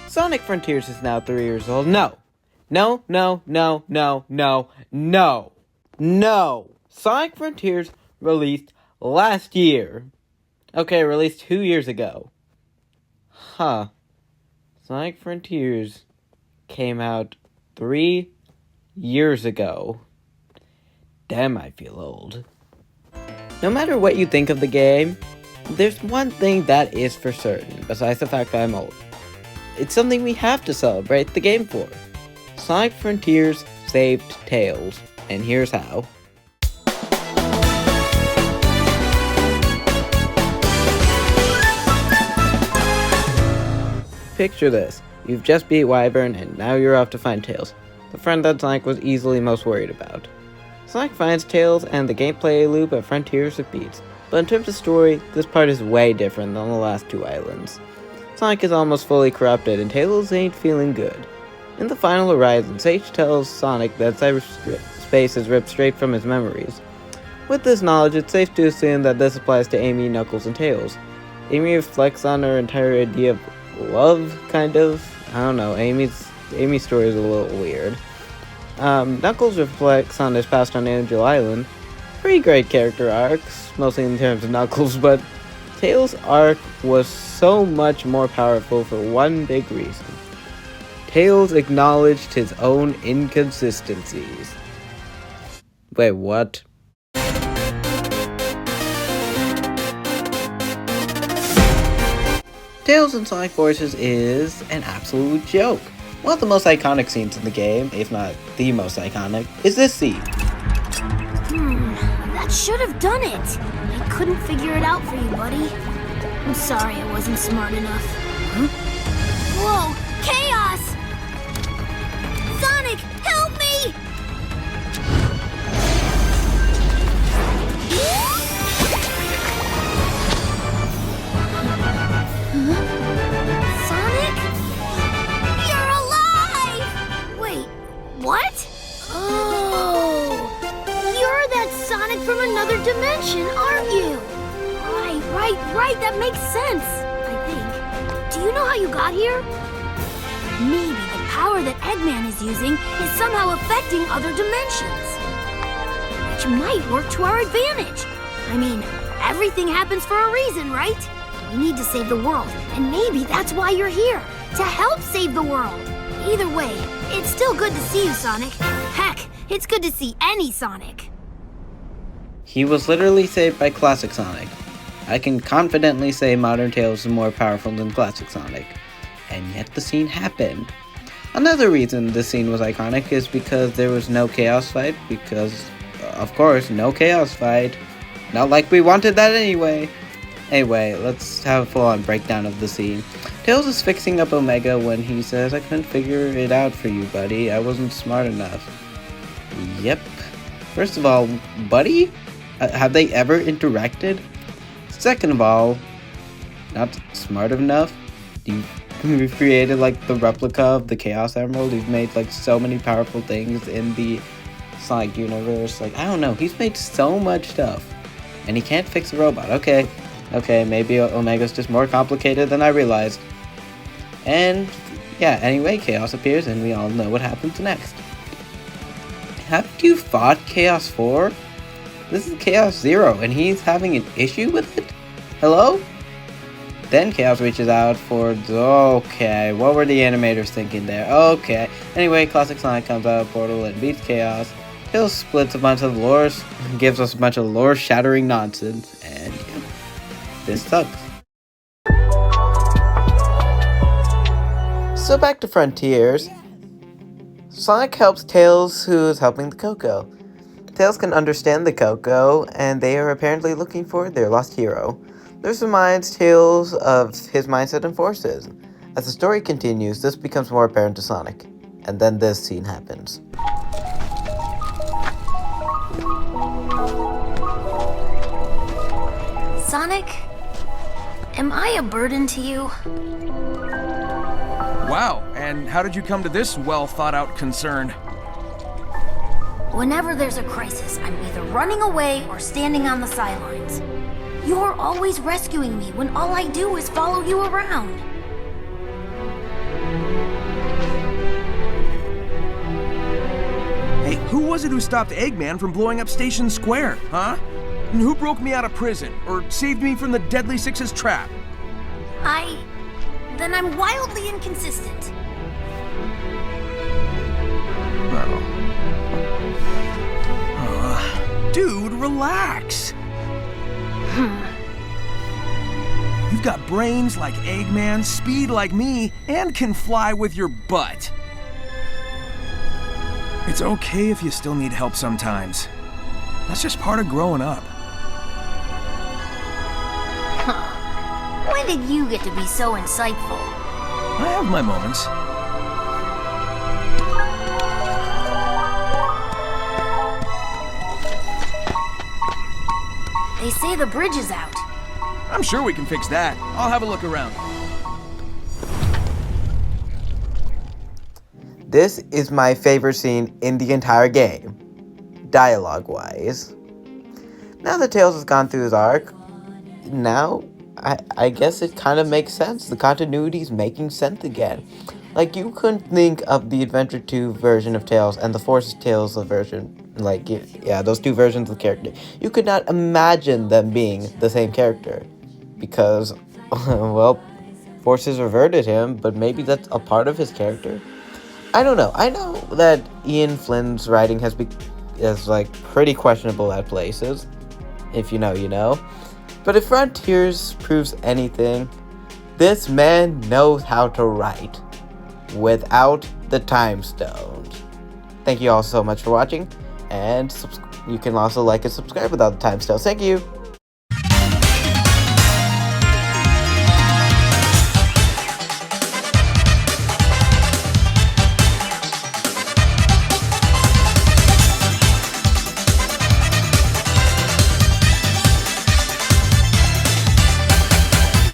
Sonic Frontiers is now 3 years old. No. No, no, no, no, no, no. No. Sonic Frontiers released last year. Okay, released 2 years ago. Huh. Sonic Frontiers came out 3 years ago. Damn, I feel old. No matter what you think of the game, there's one thing that is for certain, besides the fact that I'm old. It's something we have to celebrate the game for. Sonic Frontiers saved Tails, and here's how. Picture this. You've just beat Wyvern, and now you're off to find Tails, the friend that Sonic was easily most worried about. Sonic finds Tails, and the gameplay loop at Frontiers repeats, but in terms of story, this part is way different than the last 2 islands. Sonic is almost fully corrupted, and Tails ain't feeling good. In the final Horizon, Sage tells Sonic that cyberspace is ripped straight from his memories. With this knowledge, it's safe to assume that this applies to Amy, Knuckles, and Tails. Amy reflects on her entire idea of love, kind of. I don't know, Amy's story is a little weird. Knuckles reflects on his past on Angel Island. Pretty great character arcs, mostly in terms of Knuckles, but Tails' arc was so much more powerful for one big reason. Tails acknowledged his own inconsistencies. Wait, what? Tails in Sonic Forces is an absolute joke. One of the most iconic scenes in the game, if not the most iconic, is this scene. That should have done it. I couldn't figure it out for you, buddy. I'm sorry I wasn't smart enough. Huh? Whoa! Chaos! Sonic, help me! Sonic? You're alive! Wait, what? Oh, you're that Sonic from another dimension, aren't you? Right, that makes sense, I think. Do you know how you got here? Maybe the power that Eggman is using is somehow affecting other dimensions. Which might work to our advantage. I mean, everything happens for a reason, right? We need to save the world, and maybe that's why you're here, to help save the world. Either way, it's still good to see you, Sonic. Heck, it's good to see any Sonic. He was literally saved by Classic Sonic. I can confidently say modern Tails is more powerful than Classic Sonic. And yet the scene happened. Another reason this scene was iconic is because there was no Chaos fight, because, of course, no Chaos fight. Not like we wanted that anyway. Anyway, let's have a full-on breakdown of the scene. Tails is fixing up Omega when he says, "I couldn't figure it out for you, buddy. I wasn't smart enough." Yep. First of all, buddy? Have they ever interacted? Second of all, not smart enough? You've created like the replica of the Chaos Emerald. You've made like so many powerful things in the Sonic universe. Like, I don't know, he's made so much stuff. And he can't fix a robot. Okay, maybe Omega's just more complicated than I realized. And yeah, anyway, Chaos appears and we all know what happens next. Haven't you fought Chaos 4? This is Chaos 0 and he's having an issue with it? Hello? Then Chaos reaches out for... Okay, what were the animators thinking there? Okay. Anyway, Classic Sonic comes out of Portal and beats Chaos. Tails splits a bunch of lore, gives us a bunch of lore-shattering nonsense, and yeah, this sucks. So back to Frontiers. Sonic helps Tails, who is helping the Coco. Tails can understand the Coco, and they are apparently looking for their lost hero. This reminds Tails of his mindset and forces. As the story continues, this becomes more apparent to Sonic. And then this scene happens. Sonic, am I a burden to you? Wow, and how did you come to this well-thought-out concern? Whenever there's a crisis, I'm either running away or standing on the sidelines. You're always rescuing me when all I do is follow you around. was it who stopped Eggman from blowing up Station Square, huh? And who broke me out of prison, or saved me from the Deadly Six's trap? Then I'm wildly inconsistent. Dude, relax. You've got brains like Eggman, speed like me, and can fly with your butt. It's okay if you still need help sometimes. That's just part of growing up. When did you get to be so insightful? I have my moments. They say the bridge is out. I'm sure we can fix that. I'll have a look around. This is my favorite scene in the entire game, dialogue-wise. Now that Tails has gone through his arc, now I guess it kind of makes sense. The continuity is making sense again. Like, you couldn't think of the Adventure 2 version of Tails and the Forces Tales version, like, yeah, those two versions of the character. You could not imagine them being the same character. Because, well, Forces reverted him, but maybe that's a part of his character. I don't know. I know that Ian Flynn's writing is like pretty questionable at places. If you know, you know. But if Frontiers proves anything, this man knows how to write without the time stones. Thank you all so much for watching, and you can also like and subscribe without the time stones. Thank you.